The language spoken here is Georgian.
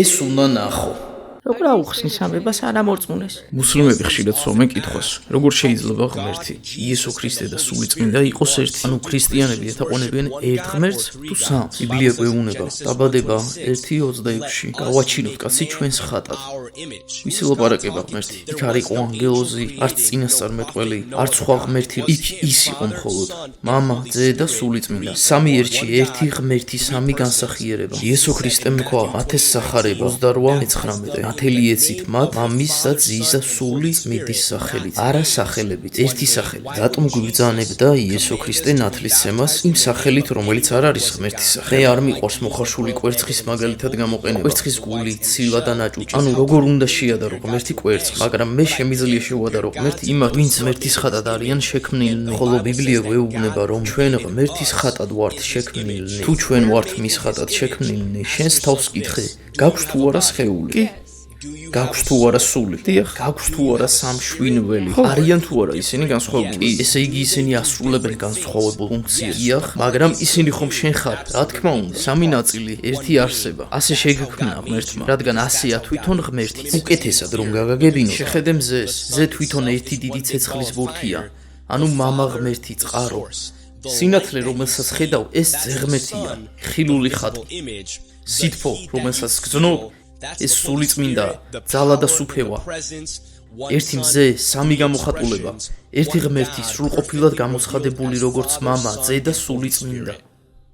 ეს უნდა ნახო. როგორ აუხსნის ამებას არ ამორწმუნეს? მუსლიმები ხშირად სვამენ კითხვას, როგორ შეიძლება ღმერთი, იესო ქრისტე და სული წმინდა იყოს ერთი? ანუ ქრისტიანები ეთაყვანებიან ერთ ღმერთს თუ სამს? ბიბლია გვეუბნება, დაბადება 1:26-ში გავაჩინოთ კაცი ჩვენს ხატად. ვისი ლაპარაკება ღმერთი? იქ არ იყო ანგელოზი, არც წინასწარმეტყველი, არც სხვა ღმერთი, იქ ის იყო მხოლოდ მამა, ძე და სული წმინდა. სამი ერთში ერთი ღმერთი, სამი განსახიერება. იესო ქრისტემ თქვა მათეს სახარება 28:19. ათელი ეცით მათ მამის და ძის და სული წმინდის სახელით, არა სახელებით, ერთი სახელით. რატომ გვიბრძანებდა იესო ქრისტე ნათლისცემას იმ სახელით, რომელიც არ არის ღმერთის სახელი? მე არ მიყვარს მოხარშული კვერცხის მაგალითად გამოყენება. კვერცხის გული, ცილა და ნაჭუჭი. ანუ როგორ უნდა შეადარო ღმერთი კვერცხს, მაგრამ მე შემიძლია შევადარო ღმერთი იმათ, ვინც ღმერთის ხატად არიან შექმნილნი. ხოლო ბიბლია გვეუბნება, რომ ჩვენ ღმერთის ხატად ვართ შექმნილნი. თუ ჩვენ ვართ მის ხატად შექმნილნი, შენს თავს კითხე, გაქვს თუ არა სხეული? კი. გაქვს თუ არა სული? დიახ. გაქვს თუ არა სამშვინველი? არიან თუ არა ისინი განსხვავებული? ესე იგი ისინი ასრულებენ განსხვავებულ ფუნქციას. დიახ, მაგრამ ისინი ხომ შენ ხარ? რა თქმა უნდა, სამი ნაწილი, ერთი არსება. ასე შეგქმნა ღმერთმა, რადგან ასეა თვითონ ღმერთიც. უკეთესად რომ გაგაგებინოთ, შეხედე მზეს. ზე თვითონ ერთი დიდი ცეცხლის ბურთია, ანუ მამა ღმერთი წყარო. სინათლე, რომელსაც ხედავ, ეს ძე ღმერთია, ხილული ხატი. სითბო, რომელსაც გძნობ, ეს სული წმინდა, ძალა და სუფევა. ერთი მზე, სამი გამოხატულება, ერთი ღმერთი სრულყოფილად გამოცხადებული როგორც მამა, ძე და სული წმინდა.